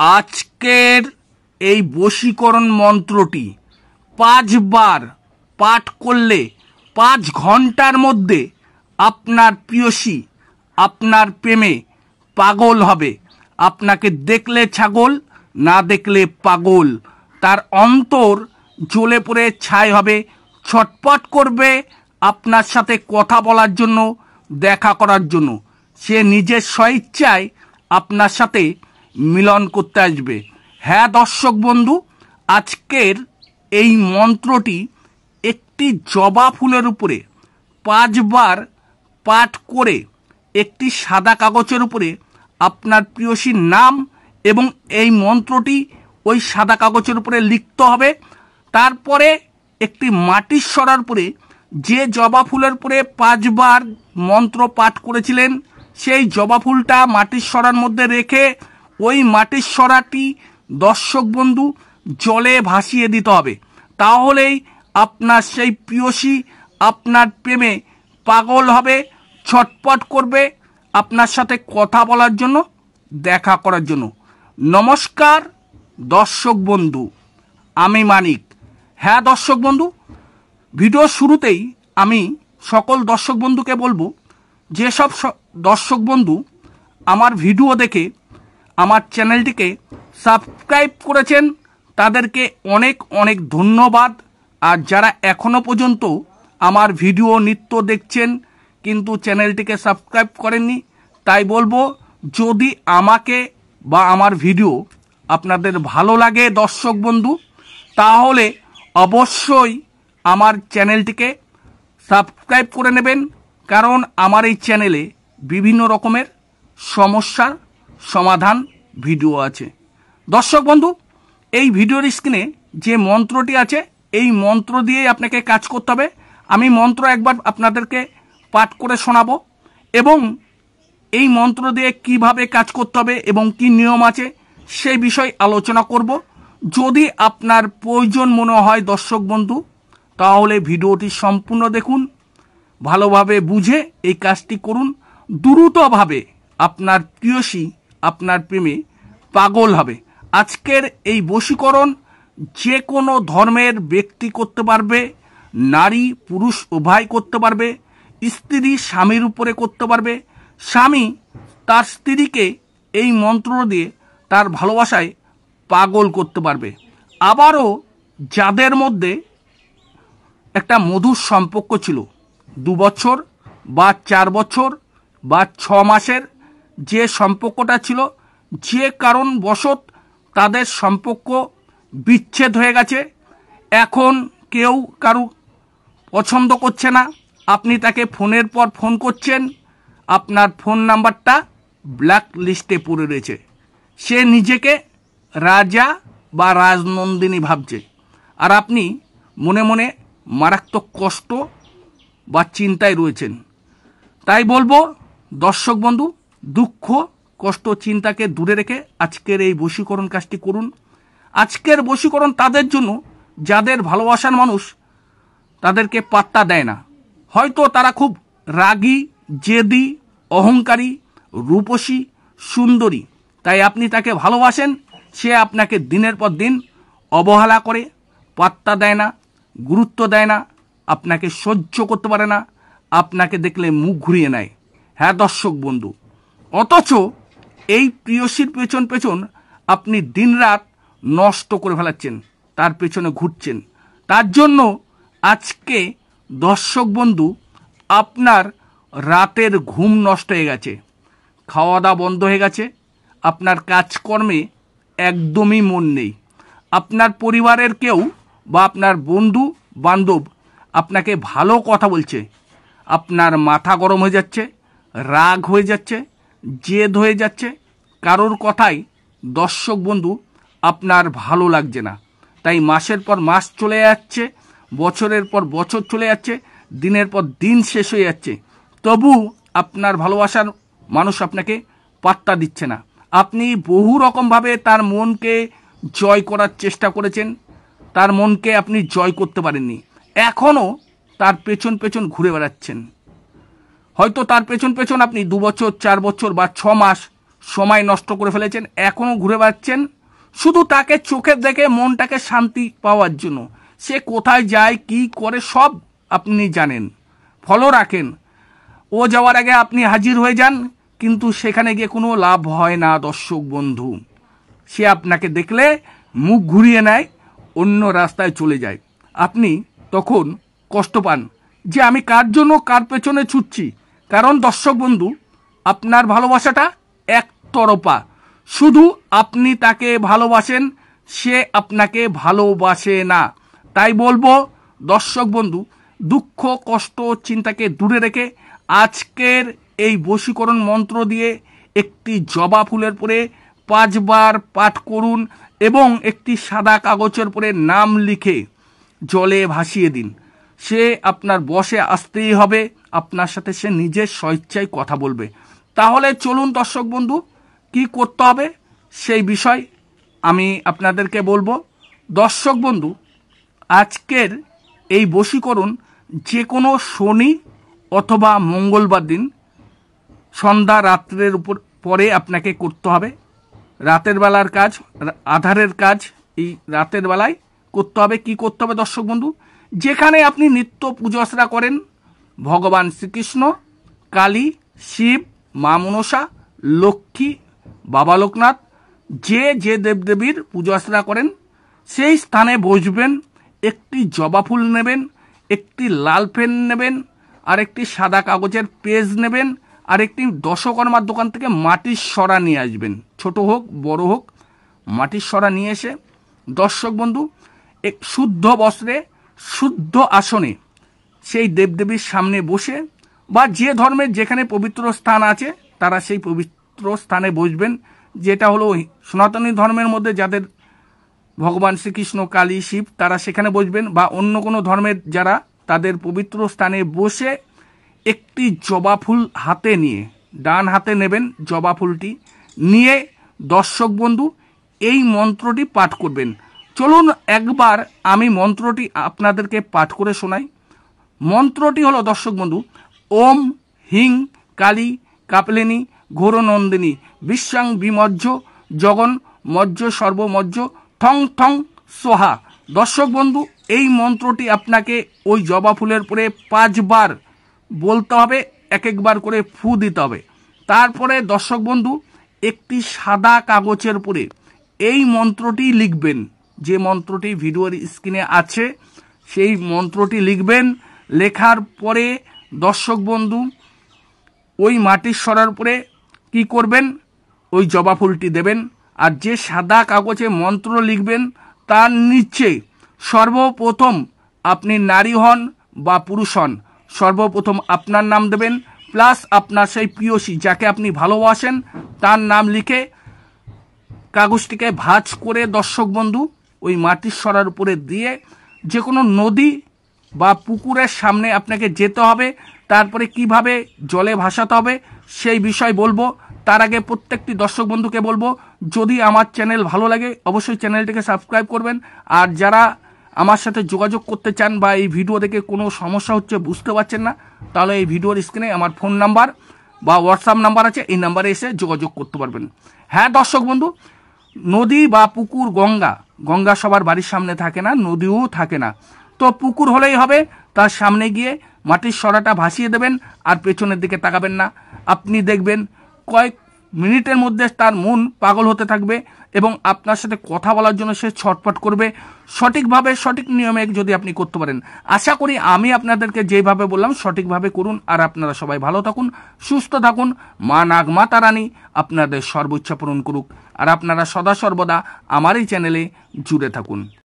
আজকের এই বশীকরণ মন্ত্রটি 5 বার পাঠ করলে 5 ঘন্টার মধ্যে আপনার প্রিয়সী আপনার প্রেমে পাগল হবে। আপনাকে দেখলে ছাগল, না দেখলে পাগল। তার অন্তর জ্বলে পড়ে ছাই হবে, ছটপট করবে আপনার সাথে কথা বলার জন্য, দেখা করার জন্য। সে নিজের স্বইচ্ছায় আপনার সাথে মিলন করতে আসবে। হ্যাঁ দর্শক বন্ধু, আজকের এই মন্ত্রটি একটি জবা ফুলের উপরে 5 বার পাঠ করে একটি সাদা কাগজের উপরে আপনার প্রিয়সীর নাম এবং এই মন্ত্রটি ওই সাদা কাগজের উপরে লিখতে হবে। তারপরে একটি মাটির সরার উপরে যে জবা ফুলের উপরে 5 বার মন্ত্র পাঠ করেছিলেন সেই জবা ফুলটা মাটির সরার মধ্যে রেখে ওই মাটির সরাটি দর্শক বন্ধু জলে ভাসিয়ে দিতে হবে। তাহলেই আপনার সেই প্রিয়সী আপনার প্রেমে পাগল হবে, ছটপট করবে আপনার সাথে কথা বলার জন্য, দেখা করার জন্য। নমস্কার দর্শক বন্ধু, আমি মানিক। হ্যাঁ দর্শক বন্ধু, ভিডিও শুরুতেই আমি সকল দর্শক বন্ধুকে বলবো, যেসব দর্শক বন্ধু আমার ভিডিও দেখে আমার চ্যানেলটিকে সাবস্ক্রাইব করেছেন তাদেরকে অনেক অনেক ধন্যবাদ। আর যারা এখনও পর্যন্ত আমার ভিডিও নিত্য দেখছেন কিন্তু চ্যানেলটিকে সাবস্ক্রাইব করেননি, তাই বলবো যদি আমাকে বা আমার ভিডিও আপনাদের ভালো লাগে দর্শক বন্ধু, তাহলে অবশ্যই আমার চ্যানেলটিকে সাবস্ক্রাইব করে নেবেন। কারণ আমার এই চ্যানেলে বিভিন্ন রকমের সমস্যার সমাধান ভিডিও আছে। দর্শক বন্ধু, এই ভিডিওর স্ক্রিনে যে মন্ত্রটি আছে এই মন্ত্র দিয়েই আপনাকে কাজ করতে হবে। আমি মন্ত্র একবার আপনাদেরকে পাঠ করে শোনাবো এবং এই মন্ত্র দিয়ে কিভাবে কাজ করতে হবে এবং কি নিয়ম আছে সেই বিষয় আলোচনা করব। যদি আপনার প্রয়োজন মনে হয় দর্শক বন্ধু, তাহলে ভিডিওটি সম্পূর্ণ দেখুন, ভালোভাবে বুঝে এই কাজটি করুন। দ্রুতভাবে আপনার প্রিয়সী আপনার প্রেমে পাগল হবে। আজকের এই বশীকরণ যে কোনো ধর্মের ব্যক্তি করতে পারবে, নারী পুরুষ উভয় করতে পারবে। স্ত্রী স্বামীর উপরে করতে পারবে, স্বামী তার স্ত্রীকে এই মন্ত্র দিয়ে তার ভালোবাসায় পাগল করতে পারবে। আবারও যাদের মধ্যে একটা মধুর সম্পর্ক ছিল 2 বছর বা 4 বছর বা 6 মাসের যে সম্পর্কটা ছিল, যে কারণবশত তাদের সম্পর্ক বিচ্ছেদ হয়ে গেছে, এখন কেউ কারু পছন্দ করছে না, আপনি তাকে ফোনের পর ফোন করছেন, আপনার ফোন নাম্বারটা ব্ল্যাক লিস্টে পড়ে রয়েছে, সে নিজেকে রাজা বা রাজনন্দিনী ভাবছে, আর আপনি মনে মনে মারাত্মক কষ্ট বা চিন্তায় রয়েছেন। তাই বলবো দর্শক বন্ধু, দুঃখ কষ্ট চিন্তাকে দূরে রেখে আজকের এই বশীকরণ কাজটি করুন। আজকের বশীকরণ তাদের জন্য যাদের ভালোবাসার মানুষ তাদেরকে পাত্তা দেয় না। হয়তো তারা খুব রাগী, জেদি, অহংকারী, রূপসী, সুন্দরী, তাই আপনি তাকে ভালোবাসেন, সে আপনাকে দিনের পর দিন অবহেলা করে, পাত্তা দেয় না, গুরুত্ব দেয় না, আপনাকে সহ্য করতে পারে না, আপনাকে দেখলে মুখ ঘুরিয়ে নেয়। হ্যাঁ দর্শক বন্ধু, অথচ এই প্রিয়সীর পেছন পেছন আপনি দিনরাত নষ্ট করে ফেলাচ্ছেন, তার পেছনে ঘুরছেন। তার জন্য আজকে দর্শক বন্ধু আপনার রাতের ঘুম নষ্ট হয়ে গেছে, খাওয়া দাওয়া বন্ধ হয়ে গেছে, আপনার কাজকর্মে একদমই মন নেই, আপনার পরিবারের কেউ বা আপনার বন্ধু বান্ধব আপনাকে ভালো কথা বলছে, আপনার মাথা গরম হয়ে যাচ্ছে, রাগ হয়ে যাচ্ছে, জেদ হয়ে যাচ্ছে, কারোর কথাই দর্শক বন্ধু আপনার ভালো লাগছে না। তাই মাসের পর মাস চলে যাচ্ছে, বছরের পর বছর চলে যাচ্ছে, দিনের পর দিন শেষ হয়ে যাচ্ছে, তবু আপনার ভালোবাসার মানুষ আপনাকে পাত্তা দিচ্ছে না। আপনি বহু রকমভাবে তার মনকে জয় করার চেষ্টা করেছেন, তার মনকে আপনি জয় করতে পারেননি, এখনও তার পেছন পেছন ঘুরে বেড়াচ্ছেন। হয়তো তার পেছন পেছন আপনি 2 বছর, 4 বছর বা 6 মাস সময় নষ্ট করে ফেলেছেন, এখনও ঘুরে বেড়াচ্ছেন শুধু তাকে চোখে দেখে মনটাকে শান্তি পাওয়ার জন্য। সে কোথায় যায় কি করে সব আপনি জানেন, ফলো রাখেন। ও যাওয়ার আগে আপনি হাজির হয়ে যান, কিন্তু সেখানে গিয়ে কোনো লাভ হয় না দর্শক বন্ধু। সে আপনাকে দেখলে মুখ ঘুরিয়ে নেয়, অন্য রাস্তায় চলে যায়। আপনি তখন কষ্ট পান যে আমি কার জন্য কার পেছনে ছুটছি। কারণ দর্শক বন্ধু, আপনার ভালোবাসাটা একতরফা, শুধু আপনি তাকে ভালোবাসেন, সে আপনাকে ভালোবাসে না। তাই বলবো দর্শক বন্ধু, দুঃখ কষ্ট চিন্তাকে দূরে রেখে আজকের এই বশীকরণ মন্ত্র দিয়ে একটি জবা ফুলের পরে 5 বার পাঠ করুন এবং একটি সাদা কাগজের পরে নাম লিখে জলে ভাসিয়ে দিন। সে আপনার বশে আসতেই হবে, আপনার সাথে সে নিজের স্বেচ্ছায় কথা বলবে। তাহলে চলুন দর্শক বন্ধু, কি করতে হবে সেই বিষয় আমি আপনাদেরকে বলবো। দর্শক বন্ধু, আজকের এই বশীকরণ যে কোনো শনি অথবা মঙ্গলবার দিন সন্ধ্যা রাত্রের উপর পরে আপনাকে করতে হবে। রাতের বেলার কাজ, আধারের কাজ এই রাতের বেলায় করতে হবে। কি করতে হবে দর্শক বন্ধু, যেখানে আপনি নিত্য পুজো আর্চনা করেন ভগবান শ্রীকৃষ্ণ, কালী, শিব, মা মনসা, লক্ষ্মী, বাবা লোকনাথ, যে যে দেবদেবীর পুজো আর্চনা করেন সেই স্থানে বসবেন। একটি জবা ফুল নেবেন, একটি লাল পেন নেবেন, আর একটি সাদা কাগজের পেজ নেবেন, আর একটি দশকর্মার দোকান থেকে মাটির সরা নিয়ে আসবেন। ছোট হোক বড় হোক, মাটির সরা নিয়ে এসে দর্শক বন্ধু এক শুদ্ধ বস্ত্রে শুদ্ধ আসনে সেই দেবদেবীর সামনে বসে, বা যে ধর্মের যেখানে পবিত্র স্থান আছে তারা সেই পবিত্র স্থানে বসবেন। যেটা হলো সনাতনী ধর্মের মধ্যে যাদের ভগবান শ্রীকৃষ্ণ, কালী, শিব, তারা সেখানে বসবেন, বা অন্য কোনো ধর্মের যারা তাদের পবিত্র স্থানে বসে একটি জবা ফুল হাতে নিয়ে, ডান হাতে নেবেন জবা ফুলটি নিয়ে দর্শক বন্ধু এই মন্ত্রটি পাঠ করবেন। চলুন একবার আমি মন্ত্রটি আপনাদেরকে পাঠ করে শোনাই। মন্ত্রটি হলো দর্শক বন্ধু, ওম হিং কালী কাপলিনী ঘোরনন্দিনী বিশ্বাং বিমজ্জ জগন মজ্জ সর্বমজ্জ থং থং সোহা। দর্শক বন্ধু, এই মন্ত্রটি আপনাকে ওই জবা ফুলের পরে 5 বার বলতে হবে, এক একবার করে ফু দিতে হবে। তারপরে দর্শক বন্ধু একটি সাদা কাগজের পরে এই মন্ত্রটি লিখবেন, যে মন্ত্রটি ভিডিওর স্ক্রিনে আছে সেই মন্ত্রটি লিখবেন। লেখার পরে দর্শক বন্ধু ওই মাটির সরার উপরে কি করবেন, ওই জবা ফুলটি দেবেন। আর যে সাদা কাগজে মন্ত্র লিখবেন তার নিচে সর্বপ্রথম আপনি নারী হন বা পুরুষ হন, সর্বপ্রথম আপনার নাম দেবেন, প্লাস আপনার সেই প্রিয়সী যাকে আপনি ভালোবাসেন তার নাম লিখে কাগজটিকে ভাঁজ করে দর্শক বন্ধু ওই মাটির সরার উপরে দিয়ে যে কোনো নদী বা পুকুরের সামনে আপনাকে যেতে হবে। তারপরে কিভাবে জলে ভাসাতে হবে সেই বিষয় বলবো। তার আগে প্রত্যেকটি দর্শক বন্ধুকে বলবো, যদি আমার চ্যানেল ভালো লাগে অবশ্যই চ্যানেলটিকে সাবস্ক্রাইব করবেন। আর যারা আমার সাথে যোগাযোগ করতে চান বা এই ভিডিও দেখে কোনো সমস্যা হচ্ছে বুঝতে পারছেন না, তাহলে এই ভিডিওর স্ক্রিনে আমার ফোন নাম্বার বা হোয়াটসঅ্যাপ নাম্বার আছে, এই নাম্বারে এসে যোগাযোগ করতে পারবেন। হ্যাঁ দর্শক বন্ধু, নদী বা পুকুর, গঙ্গা সবার বাড়ির সামনে থাকে না, নদীও থাকে না, তো পুকুর হলেই হবে। তার সামনে গিয়ে মাটির সরাটা ভাসিয়ে দেবেন আর পেছনের দিকে তাকাবেন না। আপনি দেখবেন কয়েক মিনিটের মধ্যে তার মন পাগল হতে থাকবে এবং আপনার সাথে কথা বলার জন্য সে ছটফট করবে। সঠিকভাবে সঠিক নিয়মে যদি আপনি করতে পারেন, আশা করি আমি আপনাদেরকে যেভাবে বললাম সঠিকভাবে করুন। আর আপনারা সবাই ভালো থাকুন, সুস্থ থাকুন। মা নাগমাতা রানী আপনাদের সর্বোচ্চ পূরণ করুক। আর আপনারা সদা সর্বদা আমার এই চ্যানেলে জুড়ে থাকুন।